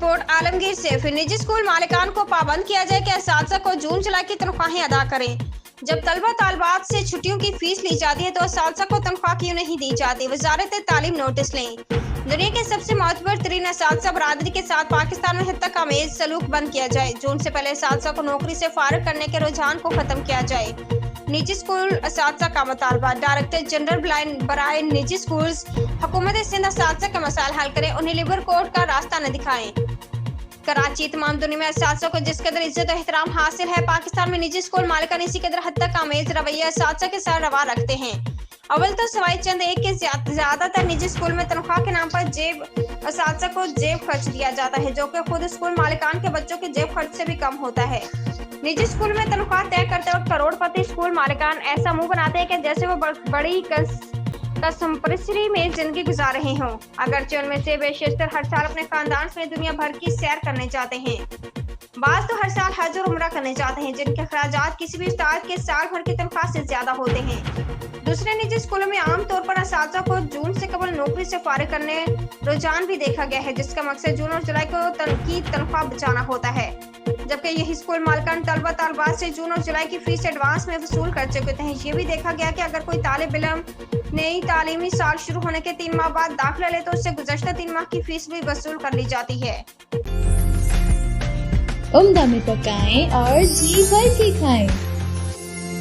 Report Alamgir से। फिर निजी स्कूल मालिकान को पाबंद किया जाए कि असातिज़ा को जून जुलाई की तनख्वाहें अदा करें। जब तलबा तालिबात से छुट्टियों की फीस ली जाती है तो असातिज़ा को तनख्वाह क्यों नहीं दी जाती? वजारत तालीम नोटिस लें। दुनिया के सबसे मोतबर तरीन असातिज़ा बरादरी के साथ पाकिस्तान में हद-तक-आमेज सलूक बंद किया जाए। जून से पहले असातिज़ा को नौकरी से फारिग करने के रुझान को खत्म किया जाए। निजी स्कूल असातिज़ा का मुतालबा। डायरेक्टर जनरल बराए निजी स्कूल्स हुकूमत सिंध असातिज़ा के मसाइल हल करें, उन्हें लिबर कोर्ट का रास्ता न दिखाएं। कराची तमाम दुनिया में असातिज़ा को जिस कदर इज्जत और एहतराम हासिल है, पाकिस्तान में निजी स्कूल मालिकान इसी कदर हद-तक-आमेज रवैया असातिज़ा के साथ रवा रखते हैं। अव्वल तो सवाई चंद एक के ज्यादातर निजी स्कूल में तनख्वाह के नाम पर असातिज़ा को जेब खर्च दिया जाता है, जो कि खुद स्कूल मालिकान के बच्चों के जेब खर्च से भी कम होता है। निजी स्कूल में तनख्वाह तय करते वक्त करोड़पति स्कूल मालिकान ऐसा मुंह बनाते हैं कि जैसे वो बड़ी कसमपरसी में जिंदगी गुजार रहे हों, अगरचे उनमें से बेशतर हर साल अपने खानदान से दुनिया भर की सैर करने जाते हैं। बाज तो हर साल हज और उम्रा करने जाते हैं, जिनके खर्चात किसी भी उस्ताद के साल भर की तनख्वाह से ज्यादा होते हैं। दूसरे निजी स्कूलों में आमतौर पर असातिज़ा को जून से कबल नौकरी से फारिग करने रुझान भी देखा गया है, जिसका मकसद जून और जुलाई को तनख्वाह बचाना होता है, जबकि यही स्कूल मालिकान तलबा तालिबात से जून और जुलाई की फीस एडवांस में वसूल कर चुके हैं। ये भी देखा गया कि अगर कोई तालिब इल्म नई तालीमी साल शुरू होने के 3 माह बाद दाखिला ले तो उससे गुज़श्ता 3 माह की फीस भी वसूल कर ली जाती है। उम्दा में पकाएं और जी भर के खाएं।